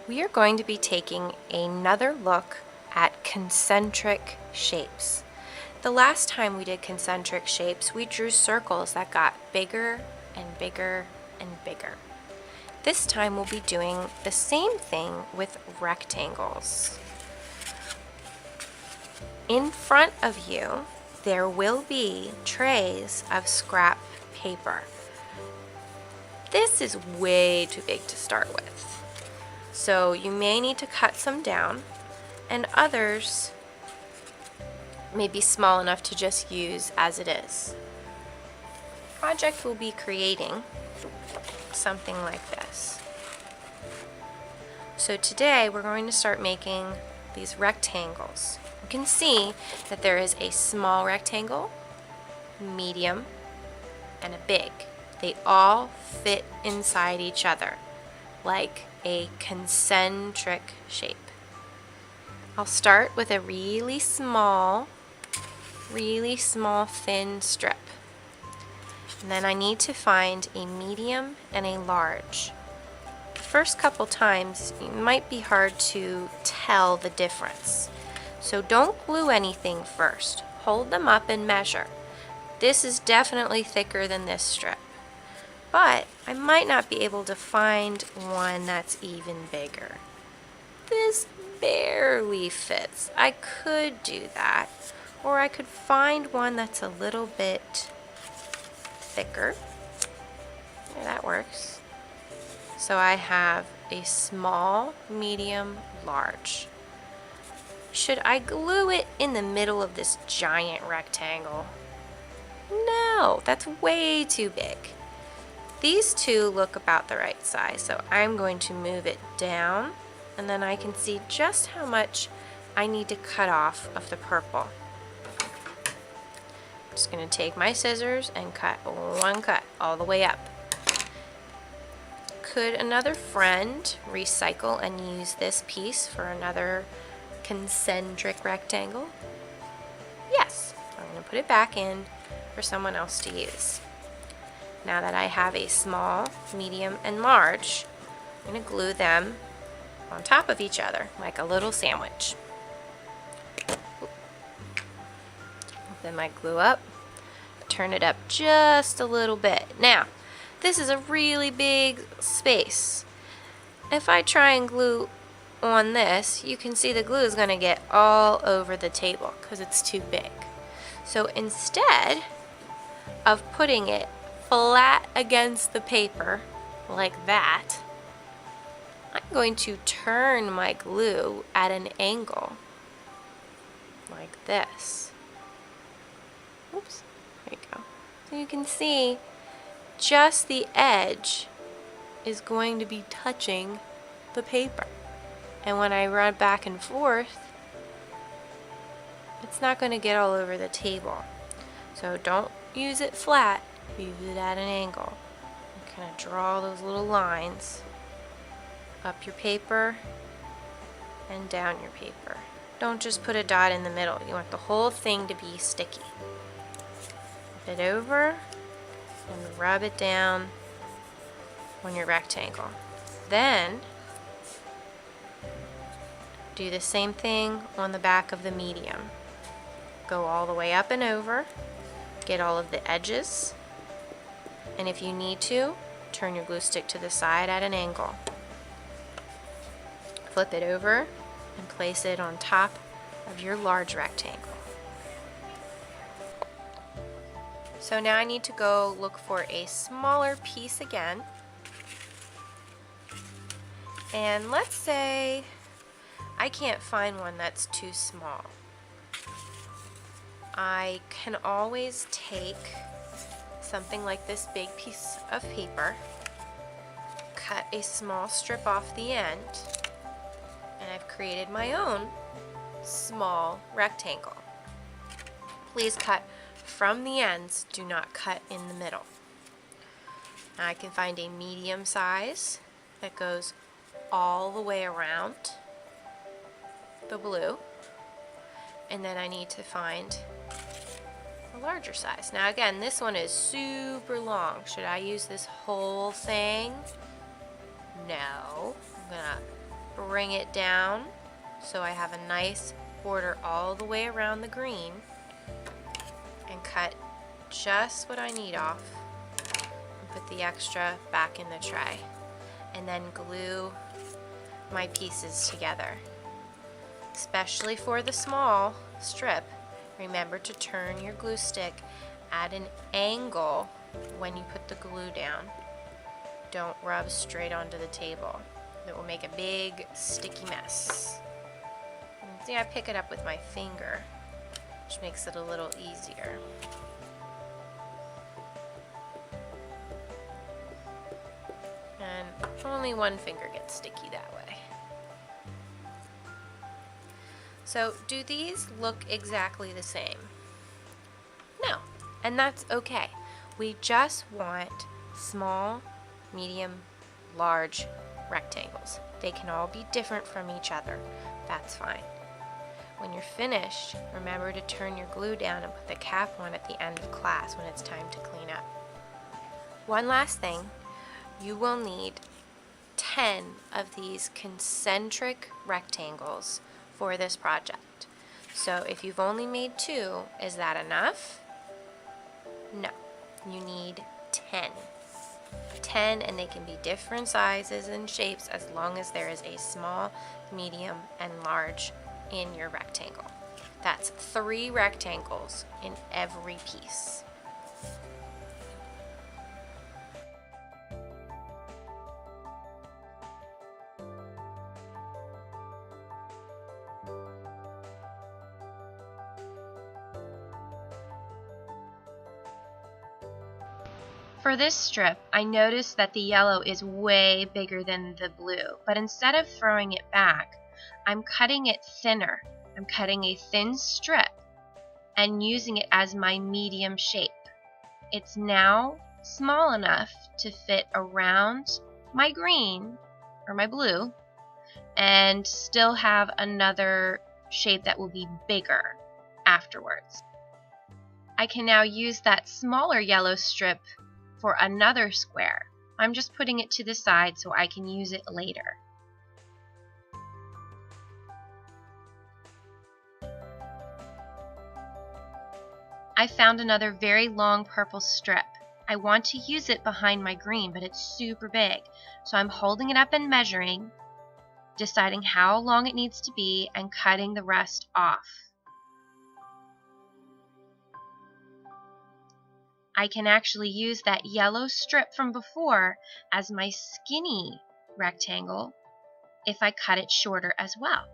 We are going to be taking another look at concentric shapes. The last time we did concentric shapes, we drew circles that got bigger and bigger and bigger. This time we'll be doing the same thing with rectangles. In front of you, there will be trays of scrap paper. This is way too big to start with. So you may need to cut some down, and others may be small enough to just use as it is. The project will be creating something like this. So today we're going to start making these rectangles. You can see that there is a small rectangle, medium, and a big. They all fit inside each other like a concentric shape. I'll start with a really small thin strip. And then I need to find a medium and a large. The first couple times it might be hard to tell the difference. So don't glue anything first. Hold them up and measure. This is definitely thicker than this strip. But I might not be able to find one that's even bigger. This barely fits. I could do that, or I could find one that's a little bit thicker. Yeah, that works. So I have a small, medium, large. Should I glue it in the middle of this giant rectangle? No, that's way too big. These two look about the right size, so I'm going to move it down, and then I can see just how much I need to cut off of the purple. I'm just going to take my scissors and cut one cut all the way up. Could another friend recycle and use this piece for another concentric rectangle? Yes, I'm going to put it back in for someone else to use. Now that I have a small, medium, and large, I'm going to glue them on top of each other like a little sandwich. Then my glue up, turn it up just a little bit. Now, this is a really big space. If I try and glue on this, you can see the glue is going to get all over the table because it's too big. So instead of putting it flat against the paper like that, I'm going to turn my glue at an angle like this. Oops, there you go. So you can see just the edge is going to be touching the paper. And when I run back and forth, it's not going to get all over the table. So don't use it flat, use it at an angle. You kind of draw those little lines up your paper and down your paper. Don't just put a dot in the middle. You want the whole thing to be sticky. Flip it over and rub it down on your rectangle. Then do the same thing on the back of the medium. Go all the way up and over, get all of the edges, and if you need to, turn your glue stick to the side at an angle. Flip it over and place it on top of your large rectangle. So now I need to go look for a smaller piece again. And let's say I can't find one that's too small. I can always take something like this big piece of paper, cut a small strip off the end, and I've created my own small rectangle. Please cut from the ends, do not cut in the middle. Now I can find a medium size that goes all the way around the blue, and then I need to find a larger size. Now again, this one is super long. Should I use this whole thing? No. I'm gonna bring it down so I have a nice border all the way around the green, and cut just what I need off and put the extra back in the tray, and then glue my pieces together. Especially for the small strip, remember to turn your glue stick at an angle when you put the glue down. Don't rub straight onto the table. It will make a big sticky mess. And see, I pick it up with my finger, which makes it a little easier. And only one finger gets sticky that way. So, do these look exactly the same? No, and that's okay. We just want small, medium, large rectangles. They can all be different from each other. That's fine. When you're finished, remember to turn your glue down and put the cap on at the end of class when it's time to clean up. One last thing, you will need 10 of these concentric rectangles for this project. So if you've only made 2, is that enough? No, you need 10. 10, and they can be different sizes and shapes as long as there is a small, medium, and large in your rectangle. That's 3 rectangles in every piece. For this strip, I noticed that the yellow is way bigger than the blue, but instead of throwing it back, I'm cutting it thinner. I'm cutting a thin strip and using it as my medium shape. It's now small enough to fit around my green or my blue and still have another shape that will be bigger afterwards. I can now use that smaller yellow strip for another square. I'm just putting it to the side so I can use it later. I found another very long purple strip. I want to use it behind my green, but it's super big. So I'm holding it up and measuring, deciding how long it needs to be, and cutting the rest off. I can actually use that yellow strip from before as my skinny rectangle if I cut it shorter as well.